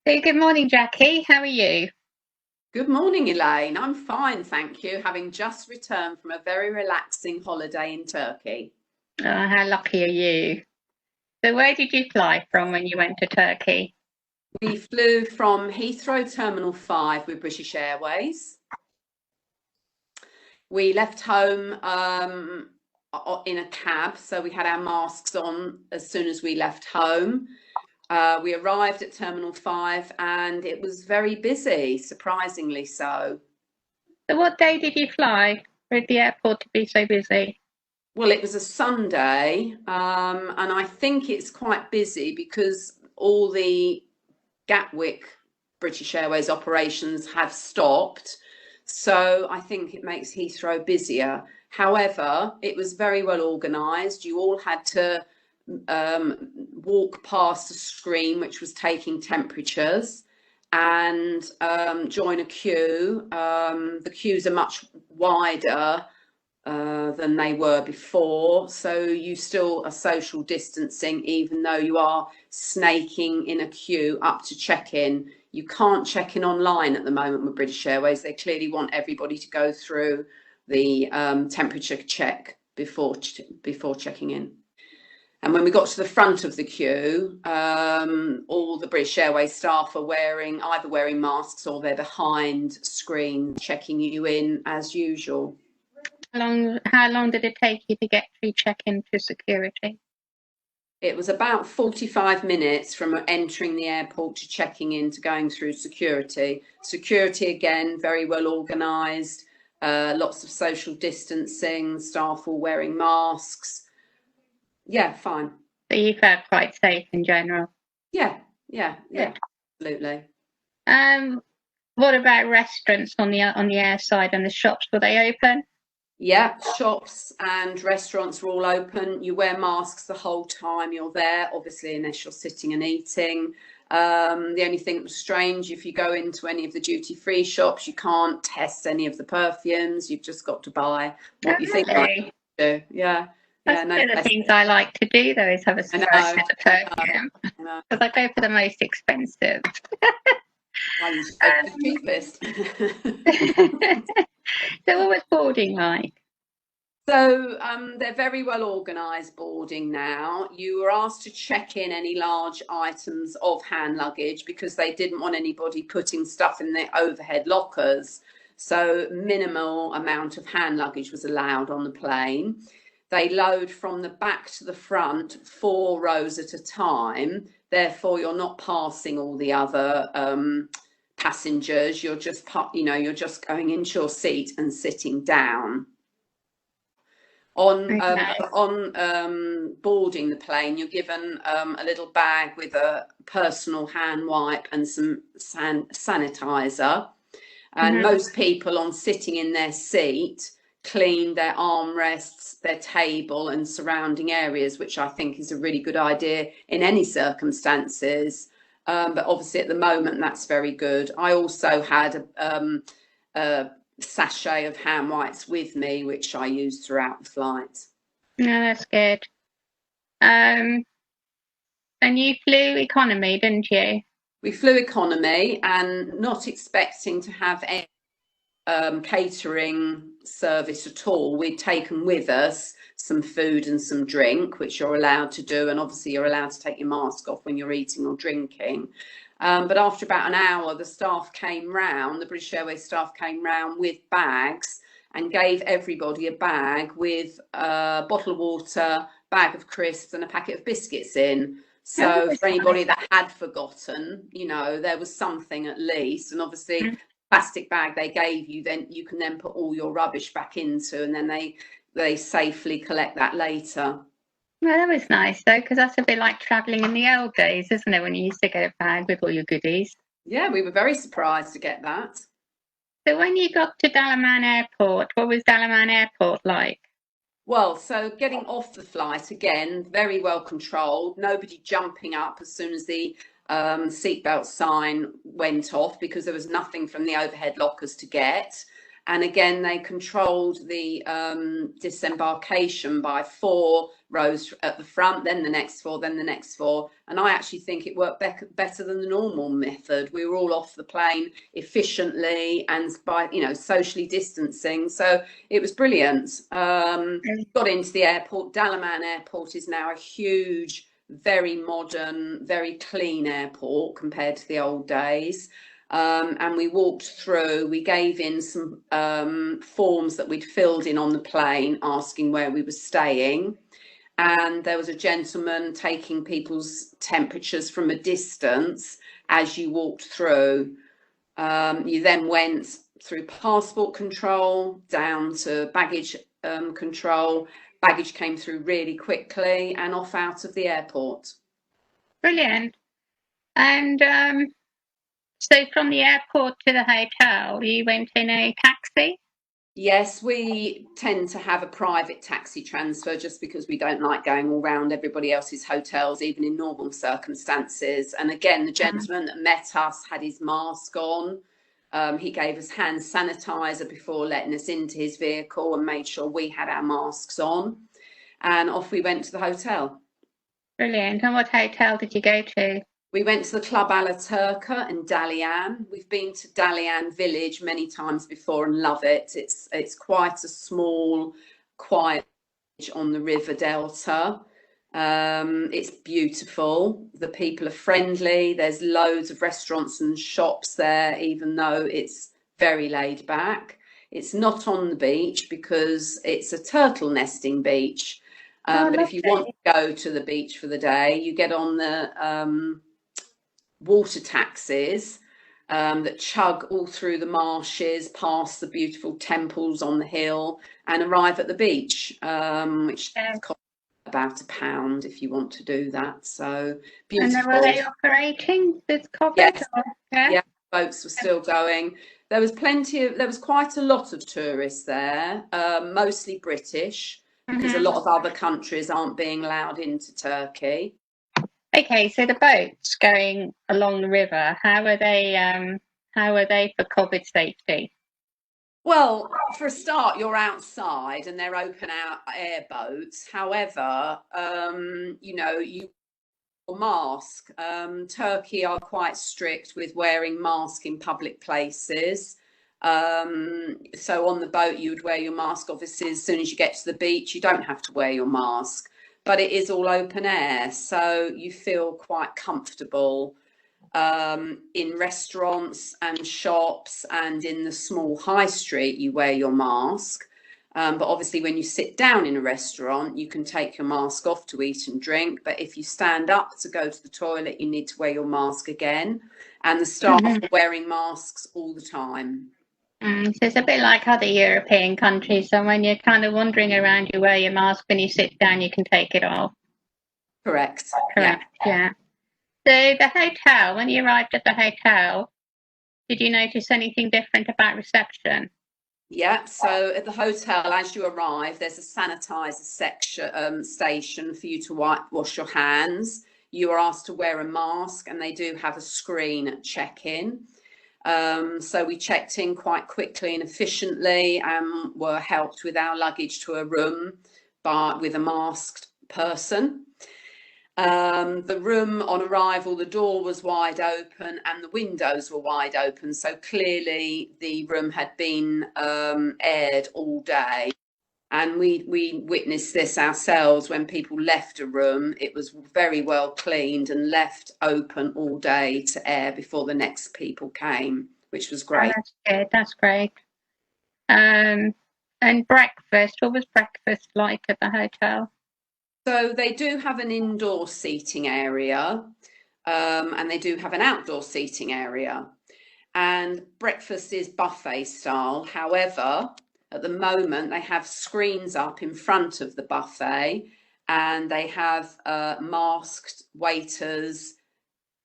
So good morning, Jackie. How are you? Good morning, Elaine. I'm fine, thank you, having just returned from a very relaxing holiday in Turkey. Oh, how lucky are you? So where did you fly from when you went to Turkey? We flew from Heathrow Terminal 5 with British Airways. We left home in a cab, so we had our masks on as soon as we left home. We arrived at Terminal 5 and it was very busy, surprisingly so. So what day did you fly for the airport to be so busy? Well, it was a Sunday, and I think it's quite busy because all the Gatwick British Airways operations have stopped. So I think it makes Heathrow busier. However, it was very well organised. You all had to walk past a screen which was taking temperatures and join a queue. The queues are much wider than they were before. So you still are social distancing, even though you are snaking in a queue up to check in. You can't check in online at the moment with British Airways. They clearly want everybody to go through the temperature check before checking in. And when we got to the front of the queue, all the British Airways staff are either wearing masks or they're behind screen checking you in as usual. How long did it take you to get through check-in to security? It was about 45 minutes from entering the airport to checking in to going through security. Security, again, very well organised, lots of social distancing, staff all wearing masks. Yeah, fine. So you felt quite safe in general. Yeah, yeah, yeah, Good. absolutely. Um, what about restaurants on the air side and the shops? Were they open? Yeah, shops and restaurants are all open. You wear masks the whole time you're there, obviously, unless you're sitting and eating. The only thing that was strange, if you go into any of the duty-free shops, you can't test any of the perfumes. You've just got to buy Oh, what you think you really? do. Yeah, That's yeah, no one of the test. things I like to do, though, is have a I know, smell at the I know, perfume I know. because I go for the most expensive. Well, you should go for the Um, cheapest. so what was boarding like? So they're very well organised boarding now. You were asked to check in any large items of hand luggage because they didn't want anybody putting stuff in their overhead lockers. So minimal amount of hand luggage was allowed on the plane. They load from the back to the front, 4 rows at a time. Therefore, you're not passing all the other passengers. You're just going into your seat and sitting down. Okay. Boarding the plane, you're given a little bag with a personal hand wipe and some sanitizer. And Mhm. most people on sitting in their seat clean their armrests, their table, and surrounding areas, which I think is a really good idea in any circumstances. But obviously, at the moment, that's very good. I also had a sachet of hand wipes with me, which I used throughout the flight. No, that's good. Um, and you flew economy, didn't you? We flew economy and not expecting to have any catering service at all. We'd taken with us some food and some drink, which you're allowed to do, and obviously you're allowed to take your mask off when you're eating or drinking. But after about an hour, the British Airways staff came round with bags and gave everybody a bag with a bottle of water, bag of crisps, and a packet of biscuits in. Oh, that So was for anybody nice. that had forgotten, there was something at least. And obviously Mm. plastic bag they gave you, then you can then put all your rubbish back into, and then they safely collect that later. Well, that was nice though, because that's a bit like travelling in the old days, isn't it? When you used to get a bag with all your goodies. Yeah, we were very surprised to get that. So when you got to Dalaman Airport, what was Dalaman Airport like? Well, so getting off the flight again, very well controlled. Nobody jumping up as soon as the seatbelt sign went off because there was nothing from the overhead lockers to get. And again, they controlled the disembarkation by 4 rows at the front, then the next 4, then the next 4. And I actually think it worked better than the normal method. We were all off the plane efficiently and by, socially distancing. So it was brilliant. Got into the airport. Dalaman Airport is now a huge, very modern, very clean airport compared to the old days. And we walked through, we gave in some forms that we'd filled in on the plane asking where we were staying. And there was a gentleman taking people's temperatures from a distance as you walked through. You then went through passport control down to baggage control. Baggage came through really quickly and off out of the airport. Brilliant. And so from the airport to the hotel, you went in a taxi? Yes, we tend to have a private taxi transfer just because we don't like going all round everybody else's hotels, even in normal circumstances. And again, the gentleman that met us had his mask on. He gave us hand sanitizer before letting us into his vehicle and made sure we had our masks on. And off we went to the hotel. Brilliant. And what hotel did you go to? We went to the Club Ala Turca in Dalian. We've been to Dalian village many times before and love it. It's quite a small, quiet village on the river delta. It's beautiful. The people are friendly. There's loads of restaurants and shops there, even though it's very laid back. It's not on the beach because it's a turtle nesting beach. But if you want to go to the beach for the day, you get on the water taxis that chug all through the marshes, past the beautiful temples on the hill, and arrive at the beach, which costs about £1 if you want to do that. So beautiful. And were they operating with COVID? Yes. Yeah, boats were still going. There was quite a lot of tourists there, mostly British, because a lot of other countries aren't being allowed into Turkey. Okay, so the boats going along the river, how are they for COVID safety? Well, for a start, you're outside and they're open air boats. However, you mask. Turkey are quite strict with wearing mask in public places. So on the boat, you would wear your mask. Obviously, as soon as you get to the beach, you don't have to wear your mask. But it is all open air, so you feel quite comfortable in restaurants and shops, and in the small high street you wear your mask. But obviously when you sit down in a restaurant, you can take your mask off to eat and drink. But if you stand up to go to the toilet, you need to wear your mask again. And the staff are wearing masks all the time. So it's a bit like other European countries. So when you're kind of wandering around, you wear your mask. When you sit down, you can take it off. Correct. Yeah. So the hotel, when you arrived at the hotel, did you notice anything different about reception? Yeah, so at the hotel, as you arrive, there's a sanitizer station for you to wash your hands. You are asked to wear a mask, and they do have a screen at check-in. So we checked in quite quickly and efficiently, and were helped with our luggage to a room with a masked person. The room on arrival, the door was wide open and the windows were wide open. So clearly the room had been aired all day. And we witnessed this ourselves when people left a room. It was very well cleaned and left open all day to air before the next people came, which was great. Oh, that's good. That's great. And breakfast, what was breakfast like at the hotel? So they do have an indoor seating area, and they do have an outdoor seating area. And breakfast is buffet style. However, at the moment, they have screens up in front of the buffet, and they have masked waiters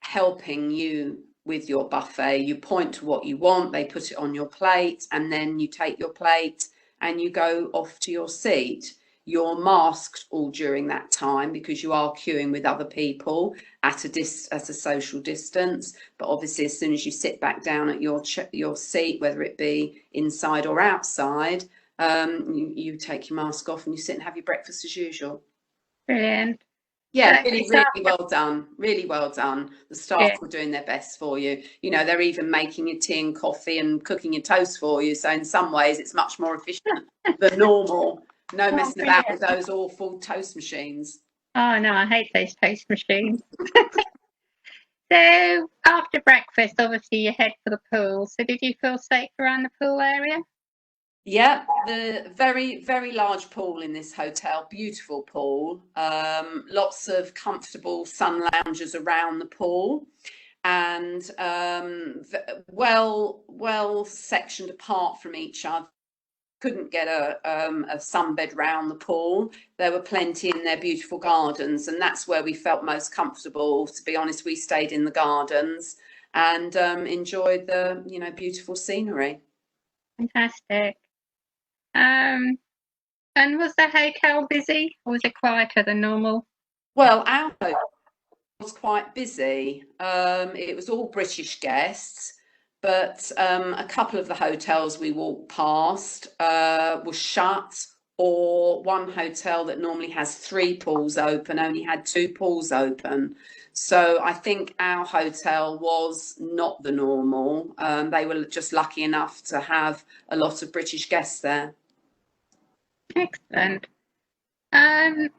helping you with your buffet. You point to what you want, they put it on your plate, and then you take your plate and you go off to your seat. you're masked all during that time because you are queuing with other people at a social distance. But obviously, as soon as you sit back down at your seat, whether it be inside or outside, you take your mask off and you sit and have your breakfast as usual. Brilliant. So Yeah, really, it's really after, well done. Really well done. The staff yeah. were doing their best for you. You know, they're even making your tea and coffee and cooking your toast for you. So in some ways, it's much more efficient than normal. No Oh, messing about with brilliant. those awful toast machines. Oh no, I hate those toast machines. So after breakfast, obviously you head for the pool. So did you feel safe around the pool area? Yeah, the very, very large pool in this hotel, beautiful pool. Lots of comfortable sun loungers around the pool, and well sectioned apart from each other. Couldn't get a sunbed round the pool. There were plenty in their beautiful gardens, and that's where we felt most comfortable. To be honest, we stayed in the gardens and enjoyed the beautiful scenery. Fantastic. Um, and was the hotel busy or was it quieter than normal? Well, our hotel was quite busy. It was all British guests, but a couple of the hotels we walked past were shut, or one hotel that normally has three pools open only had two pools open. So I think our hotel was not the normal. They were just lucky enough to have a lot of British guests there. Excellent. Um,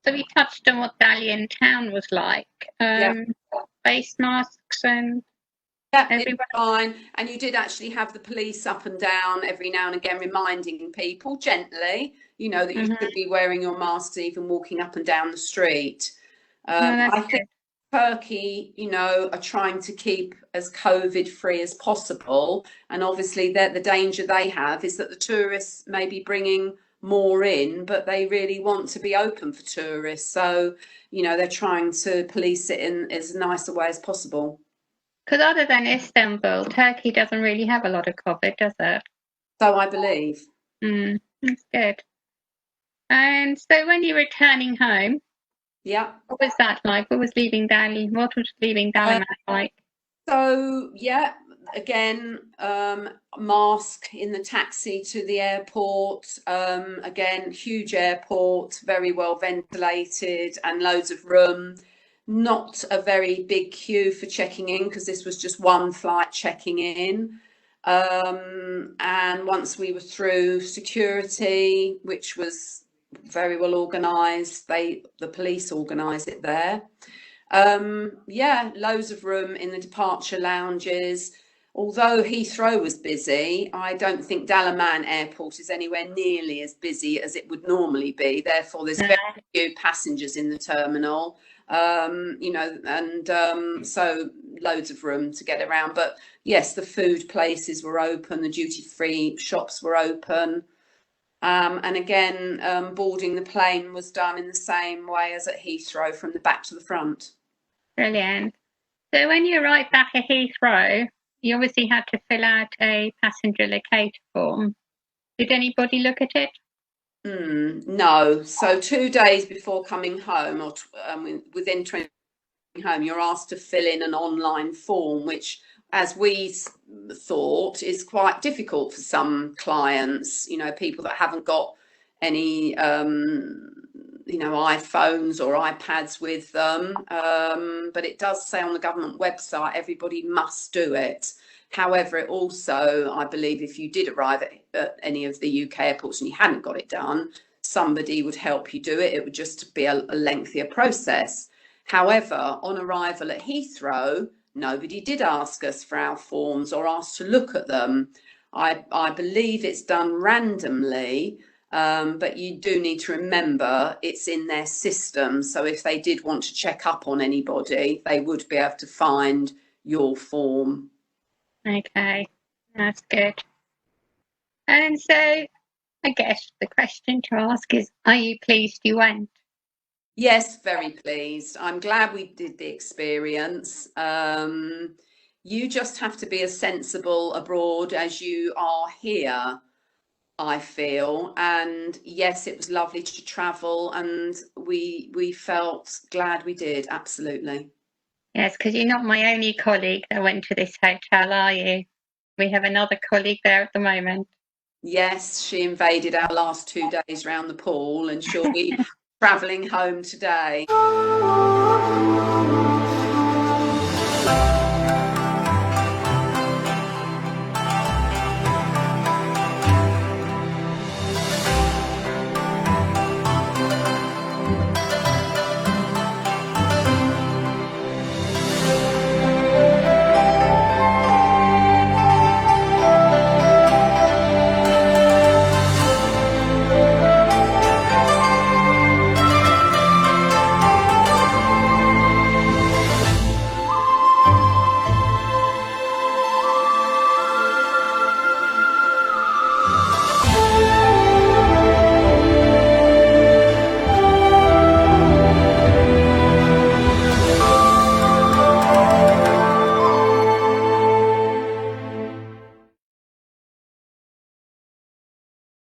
so we touched on what Dalian town was like. Yeah. Face masks and Yeah, it's everyone. fine. And you did actually have the police up and down every now and again reminding people gently, that you Mhm. should be wearing your masks even walking up and down the street. No, that's I think good. Turkey, are trying to keep as COVID free as possible. And obviously, the danger they have is that the tourists may be bringing more in, but they really want to be open for tourists. So, they're trying to police it in as nice a way as possible. Because other than Istanbul, Turkey doesn't really have a lot of COVID, does it? So I believe. That's good. And so when you're returning home, Yeah. what was that like? What was leaving Dali? What was leaving Uh, Daliman like? so yeah, again, mask in the taxi to the airport. Again, huge airport, very well ventilated and loads of room. Not a very big queue for checking in because this was just one flight checking in. And once we were through security, which was very well organised, the police organised it there. Yeah, loads of room in the departure lounges. Although Heathrow was busy, I don't think Dalaman Airport is anywhere nearly as busy as it would normally be. Therefore, there's very few passengers in the terminal, and so loads of room to get around. But yes, the food places were open, the duty-free shops were open. And again, boarding the plane was done in the same way as at Heathrow, from the back to the front. Brilliant. So when you arrived back at Heathrow, you obviously had to fill out a passenger locator form. Did anybody look at it? No. So 2 days before coming home, or within 20 home, you're asked to fill in an online form, which, as we thought, is quite difficult for some clients. People that haven't got any, iPhones or iPads with them. But it does say on the government website everybody must do it. However, it also, I believe, if you did arrive at any of the UK airports and you hadn't got it done, somebody would help you do it. It would just be a lengthier process. However, on arrival at Heathrow, nobody did ask us for our forms or ask to look at them. I believe it's done randomly, but you do need to remember it's in their system. So if they did want to check up on anybody, they would be able to find your form. Okay, that's good. And so I guess the question to ask is, are you pleased you went? Yes, very pleased. I'm glad we did the experience. You just have to be as sensible abroad as you are here. I feel. And yes, it was lovely to travel, and we felt glad we did. Absolutely. Yes, because you're not my only colleague that went to this hotel, are you? We have another colleague there at the moment. Yes, she invaded our last 2 days round the pool, and she'll be travelling home today.